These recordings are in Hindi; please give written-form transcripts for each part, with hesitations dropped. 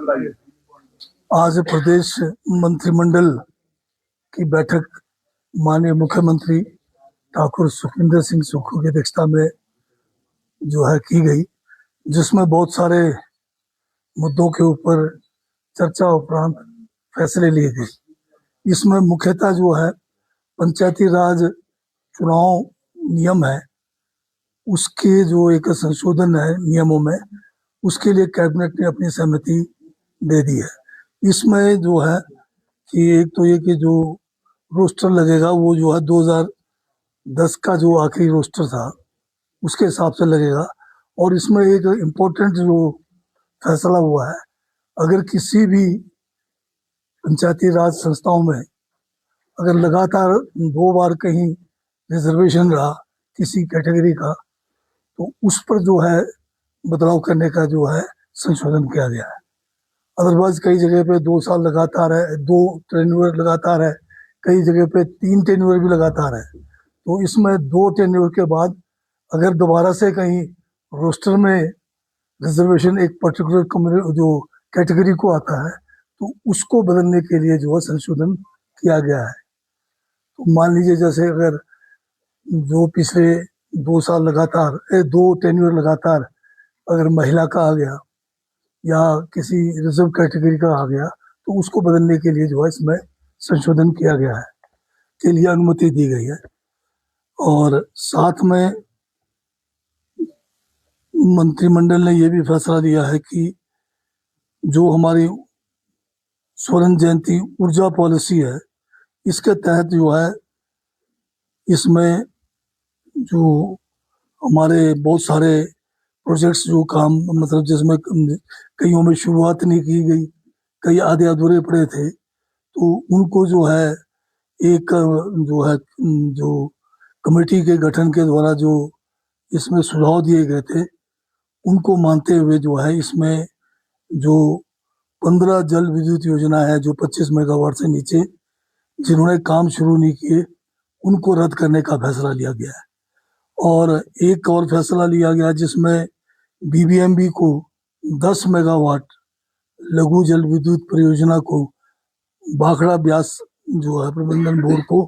चल रहा है? आज प्रदेश मंत्रिमंडल की बैठक माननीय मुख्यमंत्री ठाकुर सुखविंदर सिंह सुक्खू की अध्यक्षता में जो है की गई, जिसमें बहुत सारे मुद्दों के ऊपर चर्चा उपरांत फैसले लिए गए। इसमें मुख्यतः जो है पंचायती राज चुनाव नियम है, उसके जो एक संशोधन है नियमों में, उसके लिए कैबिनेट ने अपनी सहमति दे दी है। इसमें जो है कि एक तो ये कि जो रोस्टर लगेगा वो जो है 2010 का जो आखिरी रोस्टर था उसके हिसाब से लगेगा। और इसमें एक इम्पोर्टेंट जो फैसला हुआ है, अगर किसी भी पंचायती राज संस्थाओं में अगर लगातार 2 बार कहीं रिजर्वेशन रहा किसी कैटेगरी का, तो उस पर जो है बदलाव करने का जो है संशोधन किया गया है। अदरवाइज कई जगह पे 2 साल लगातार है, 2 टेन्योर लगातार है, कई जगह पे 3 टेन्योर भी लगातार है। तो इसमें 2 टेन्योर के बाद अगर दोबारा से कहीं रोस्टर में रिजर्वेशन एक पर्टिकुलर जो कैटेगरी को आता है, तो उसको बदलने के लिए जो है संशोधन किया गया है। तो मान लीजिए जैसे अगर जो पिछले 2 साल लगातार 2 टेन्योर लगातार अगर महिला का आ गया या किसी रिजर्व कैटेगरी का आ गया, तो उसको बदलने के लिए जो है इसमें संशोधन किया गया है, के लिए अनुमति दी गई है। और साथ में मंत्रिमंडल ने यह भी फैसला लिया है कि जो हमारी स्वर्ण जयंती ऊर्जा पॉलिसी है, इसके तहत जो है इसमें जो हमारे बहुत सारे प्रोजेक्ट्स जो काम मतलब जिसमें कईयों में शुरुआत नहीं की गई, कई आधे अधूरे पड़े थे, तो उनको जो है एक जो है जो कमेटी के गठन के द्वारा जो इसमें सुझाव दिए गए थे, उनको मानते हुए जो है इसमें जो 15 जल विद्युत योजना है जो 25 मेगावाट से नीचे जिन्होंने काम शुरू नहीं किए, उनको रद्द करने का फैसला लिया गया है। और एक और फैसला लिया गया जिसमें बीबीएमबी को 10 मेगावाट लघु जल विद्युत परियोजना को भाखड़ा ब्यास जो है प्रबंधन बोर्ड को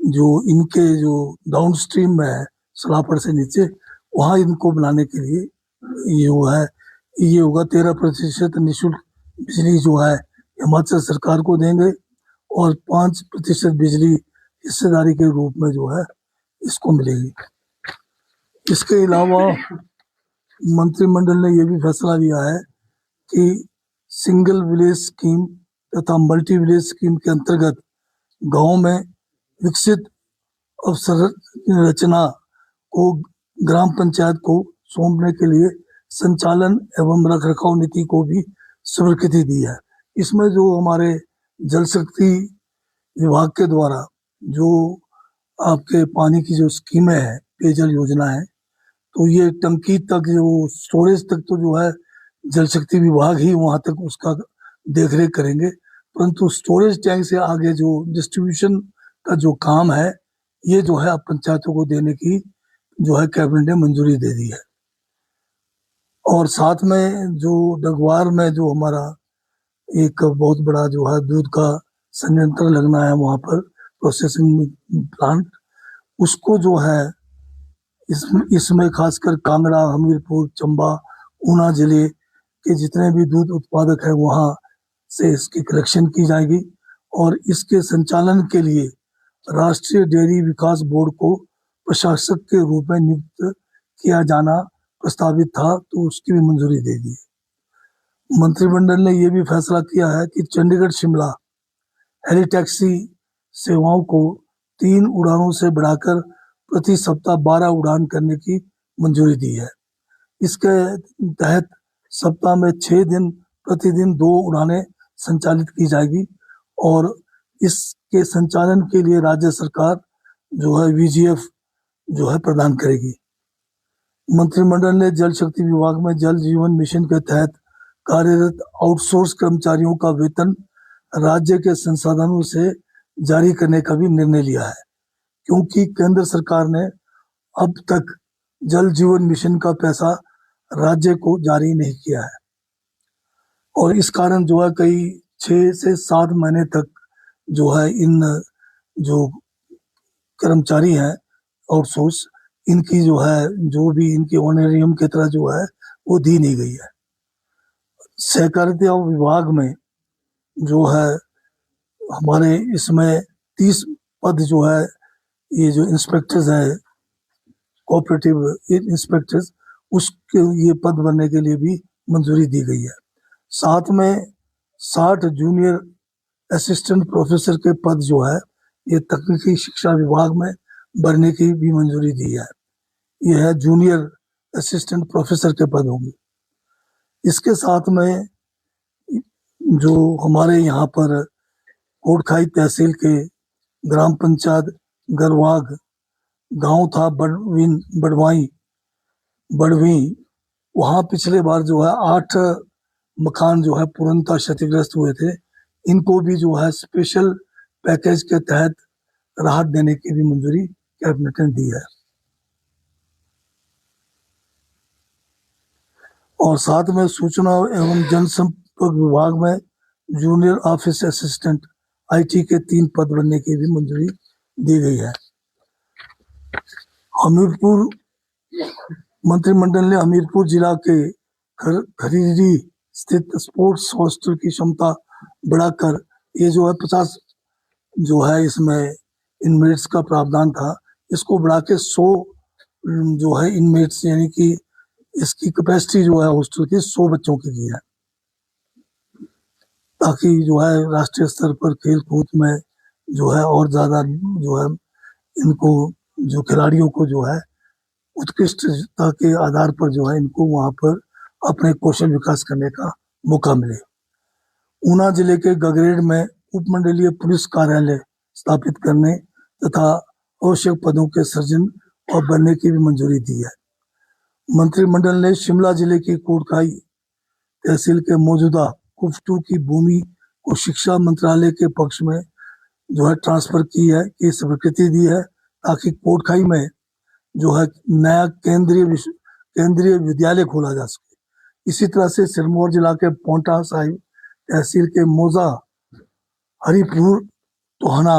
जो इनके जो डाउन स्ट्रीम में है सलापड़ से नीचे, वहाँ इनको बनाने के लिए ये होगा 13% निःशुल्क बिजली जो है हिमाचल सरकार को देंगे और 5% बिजली हिस्सेदारी के रूप में जो है इसको मिलेगी। इसके अलावा मंत्रिमंडल ने यह भी फैसला लिया है कि सिंगल विलेज स्कीम तथा मल्टी विलेज स्कीम के अंतर्गत गांव में विकसित अवसंरचना को ग्राम पंचायत को सौंपने के लिए संचालन एवं रखरखाव नीति को भी स्वीकृति दी है। इसमें जो हमारे जल शक्ति विभाग के द्वारा जो आपके पानी की जो स्कीमें हैं, पेयजल योजना है, तो ये टंकी तक जो स्टोरेज तक तो जो है जल शक्ति विभाग ही वहां तक उसका देखरेख करेंगे, परंतु स्टोरेज टैंक से आगे जो डिस्ट्रीब्यूशन का जो काम है, ये जो है अब पंचायतों को देने की जो है कैबिनेट ने मंजूरी दे दी है। और साथ में जो डगवार में जो हमारा एक बहुत बड़ा जो है दूध का संयंत्र लगना है, वहां पर प्रोसेसिंग प्लांट, उसको जो है इसमें खासकर कांगड़ा, हमीरपुर, चंबा, ऊना जिले के जितने भी दूध उत्पादक है वहां से इसकी कलेक्शन की जाएगी और इसके संचालन के लिए राष्ट्रीय डेयरी विकास बोर्ड को प्रशासक के रूप में नियुक्त किया जाना प्रस्तावित था, तो उसकी भी मंजूरी दे दी। मंत्रिमंडल ने यह भी फैसला किया है कि चंडीगढ़ शिमला हेली टैक्सी सेवाओं को 3 उड़ानों से बढ़ाकर प्रति सप्ताह 12 उड़ान करने की मंजूरी दी है। इसके तहत सप्ताह में 6 दिन प्रतिदिन 2 उड़ानें संचालित की जाएगी और इसके संचालन के लिए राज्य सरकार जो है VGF जो है प्रदान करेगी। मंत्रिमंडल ने जल शक्ति विभाग में जल जीवन मिशन के तहत कार्यरत आउटसोर्स कर्मचारियों का वेतन राज्य के संसाधनों से जारी करने का भी निर्णय लिया है, क्योंकि केंद्र सरकार ने अब तक जल जीवन मिशन का पैसा राज्य को जारी नहीं किया है। और इस कारण जो है कई 6 से 7 महीने तक जो है इन जो कर्मचारी हैं आउटसोर्स, इनकी जो है जो भी इनकी ऑनरेरियम की तरह जो है वो दी नहीं गई है। सहकारिता विभाग में जो है हमारे इसमें 30 पद जो है, ये जो इंस्पेक्टर्स है, कोऑपरेटिव इंस्पेक्टर्स, उसके ये पद बनने के लिए भी मंजूरी दी गई है। साथ में 60 जूनियर असिस्टेंट प्रोफेसर के पद जो है ये तकनीकी शिक्षा विभाग में भरने की भी मंजूरी दी है। यह है जूनियर असिस्टेंट प्रोफेसर के पद होंगे। इसके साथ में जो हमारे यहाँ पर कोटखाई तहसील के ग्राम पंचायत गरवाग गांव था बड़वी, वहाँ पिछले बार जो है 8 मकान जो है पूर्णतः क्षतिग्रस्त हुए थे। इनको भी जो है स्पेशल पैकेज के तहत राहत देने की भी मंजूरी कैबिनेट ने दी है। और साथ में सूचना एवं जनसंपर्क विभाग में जूनियर ऑफिस असिस्टेंट IT के 3 पद बनने की भी मंजूरी दी गई है। हमीरपुर मंत्रिमंडल ने हमीरपुर जिला के खरीरी स्थित स्पोर्ट्स हॉस्टल की क्षमता बढ़ाकर, ये जो है 50 जो है इसमें इनमेट्स का प्रावधान था, इसको बढ़ा के 100 जो है इनमेट्स, यानी कि इसकी कैपेसिटी जो है हॉस्टल की 100 बच्चों की है, ताकि जो है राष्ट्रीय स्तर पर खेल कूद में जो है और ज्यादा जो है इनको जो खिलाड़ियों को जो है उत्कृष्टता के आधार पर जो है इनको वहां पर अपने कौशल विकास करने का मौका मिले। ऊना जिले के गगरेड में उपमंडलीय पुलिस कार्यालय स्थापित करने तथा आवश्यक पदों के सृजन और बनने की भी मंजूरी दी है। मंत्रिमंडल ने शिमला जिले की कोटखाई तहसील के मौजूदा कुफ्टू की भूमि को शिक्षा मंत्रालय के पक्ष में जो है ट्रांसफर की है, की स्वीकृति दी है, ताकि कोटखाई में जो है नया केंद्रीय विद्यालय खोला जा सके। इसी तरह से सिरमौर जिला के पोंटा साहिब तहसील के मौजा हरिपुर तोहना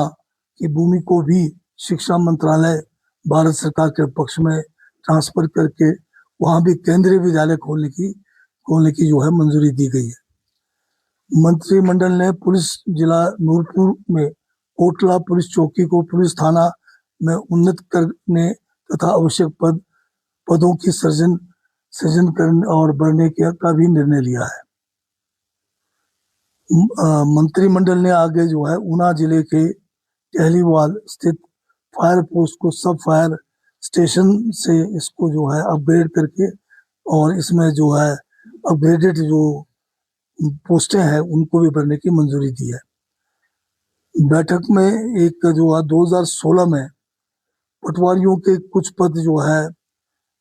की भूमि को भी शिक्षा मंत्रालय भारत सरकार के पक्ष में ट्रांसफर करके वहां भी केंद्रीय विद्यालय खोलने की जो है मंजूरी दी गई है। मंत्रिमंडल ने पुलिस जिला नूरपुर में कोटला पुलिस चौकी को पुलिस थाना में उन्नत करने तथा आवश्यक पदों की सृजन करने और बढ़ने का भी निर्णय लिया है। मंत्रिमंडल ने आगे जो है ऊना जिले के टहलीवाल स्थित फायर पोस्ट को सब फायर स्टेशन से इसको जो है अपग्रेड करके और इसमें जो है अपग्रेडेड जो पोस्टें हैं उनको भी भरने की मंजूरी दी है। बैठक में एक जो है 2016 में पटवारियों के कुछ पद जो है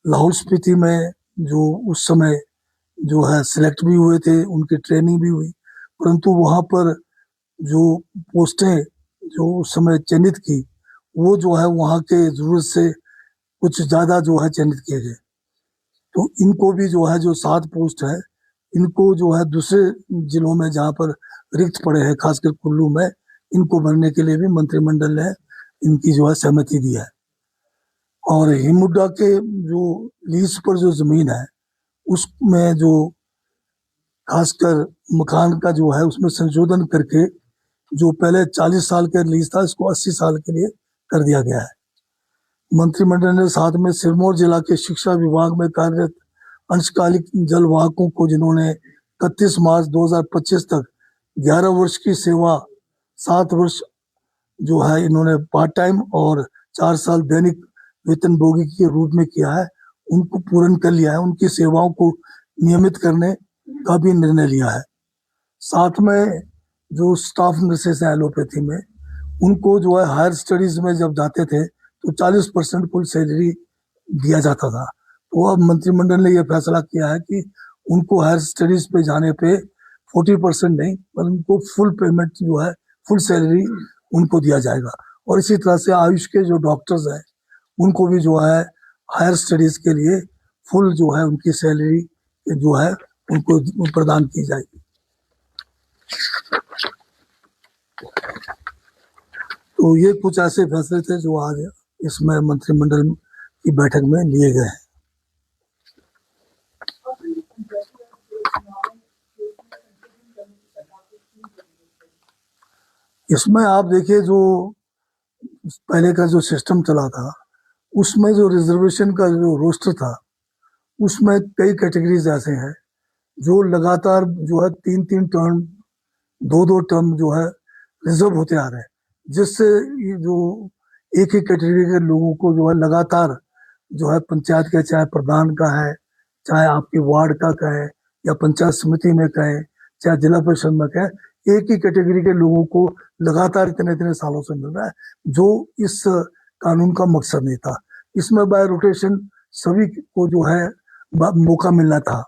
लाहौल स्पीति में जो उस समय जो है सिलेक्ट भी हुए थे, उनकी ट्रेनिंग भी हुई, परंतु वहां पर जो पोस्टें जो उस समय चयनित की वो जो है वहां के जरूरत से कुछ ज्यादा जो है चयनित किए गए। तो इनको भी जो है जो 7 पोस्ट है इनको जो है दूसरे जिलों में जहाँ पर रिक्त पड़े हैं, खासकर कुल्लू में, इनको भरने के लिए भी मंत्रिमंडल ने इनकी जो है सहमति दी है। और हिमुडा के जो लीज पर जो जमीन है उसमें जो खासकर मकान का जो है उसमें संशोधन करके जो पहले 40 साल का लीज था इसको 80 साल के लिए कर दिया गया है। मंत्रिमंडल ने साथ में सिरमौर जिला के शिक्षा विभाग में कार्यरत अंशकालिक जलवाहकों को जिन्होंने 31 मार्च 2025 तक 11 वर्ष की सेवा, 7 वर्ष जो है इन्होंने पार्ट टाइम और 4 साल दैनिक वेतनभोगी के रूप में किया है, उनको पूर्ण कर लिया है। उनकी सेवाओं को नियमित करने का भी निर्णय लिया है। साथ में जो स्टाफ नर्सेस हैं एलोपैथी में, उनको जो है हायर स्टडीज में जब जाते थे तो 40% फुल सैलरी दिया जाता था। तो अब मंत्रिमंडल ने यह फैसला किया है कि उनको हायर स्टडीज पे जाने पे 40% नहीं, पर उनको फुल पेमेंट जो है फुल सैलरी उनको दिया जाएगा। और इसी तरह से आयुष के जो डॉक्टर्स हैं उनको भी जो है हायर स्टडीज के लिए फुल जो है उनकी सैलरी जो है उनको प्रदान की जाएगी। तो ये कुछ ऐसे फैसले थे जो आज इसमें मंत्रिमंडल की बैठक में लिए गए हैं। इसमें आप देखिए, जो पहले का जो सिस्टम चला था उसमें जो रिजर्वेशन का जो रोस्टर था उसमें कई कैटेगरीज ऐसे हैं जो लगातार जो है 3-3 टर्म, 2-2 टर्म जो है रिजर्व होते आ रहे हैं, जिससे ये जो एक ही कैटेगरी के लोगों को जो है लगातार जो है पंचायत का, चाहे प्रधान का है, चाहे आपके वार्ड का है, या पंचायत समिति में कहे, चाहे जिला परिषद में कहे, एक ही कैटेगरी के लोगों को लगातार इतने इतने सालों से मिल रहा है, जो इस कानून का मकसद नहीं था। इसमें बाय रोटेशन सभी को जो है मौका मिलना था,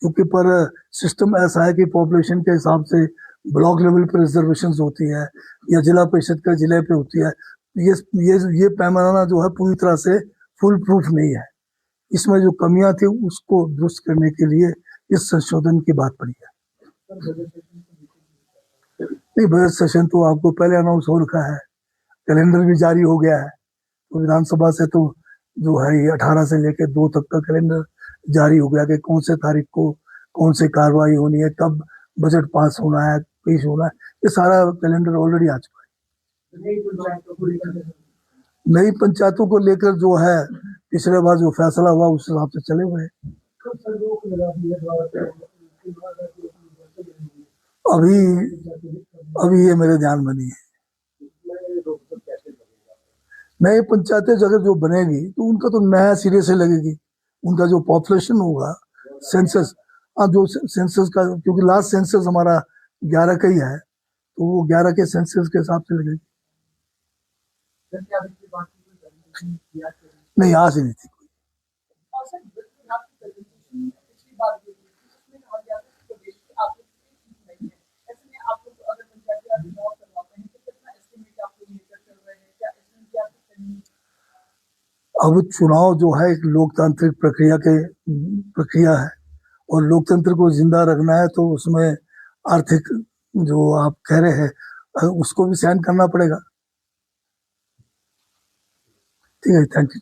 क्योंकि पर सिस्टम ऐसा है कि पॉपुलेशन के हिसाब से ब्लॉक लेवल पर रिजर्वेशन होती है या जिला परिषद का जिले पे होती है। ये पैमाना जो है पूरी तरह से फुल प्रूफ नहीं है। इसमें जो कमियां थी उसको दुरुस्त करने के लिए इस संशोधन की बात पड़ी है। नहीं, बजट सेशन तो आपको पहले अनाउंस हो रखा है, कैलेंडर भी जारी हो गया है, तो विधानसभा से तो जो है ये 18 से लेकर 2 तक का कैलेंडर जारी हो गया कि कौन से तारीख को कौन सी कार्रवाई होनी है, कब बजट पास होना है, पेश होना है, ये सारा कैलेंडर ऑलरेडी आ चुका है। नई पंचायतों को लेकर जो है पिछले बार जो फैसला हुआ उस हिसाब से चले हुए। अभी अभी ये मेरे ध्यान में नहीं है। नई पंचायतें अगर जो बनेगी तो उनका तो नया सिरे से लगेगी, उनका जो पॉपुलेशन होगा सेंसस, जो सेंसस का, क्योंकि लास्ट सेंसस हमारा 11 का ही है, तो वो 11 के सेंसस के हिसाब से लगेगी। नहीं, आज ही नहीं थी कोई। अब चुनाव जो है एक लोकतांत्रिक प्रक्रिया है, और लोकतंत्र को जिंदा रखना है तो उसमें आर्थिक जो आप कह रहे हैं उसको भी सहन करना पड़ेगा। ठीक है, थैंक यू।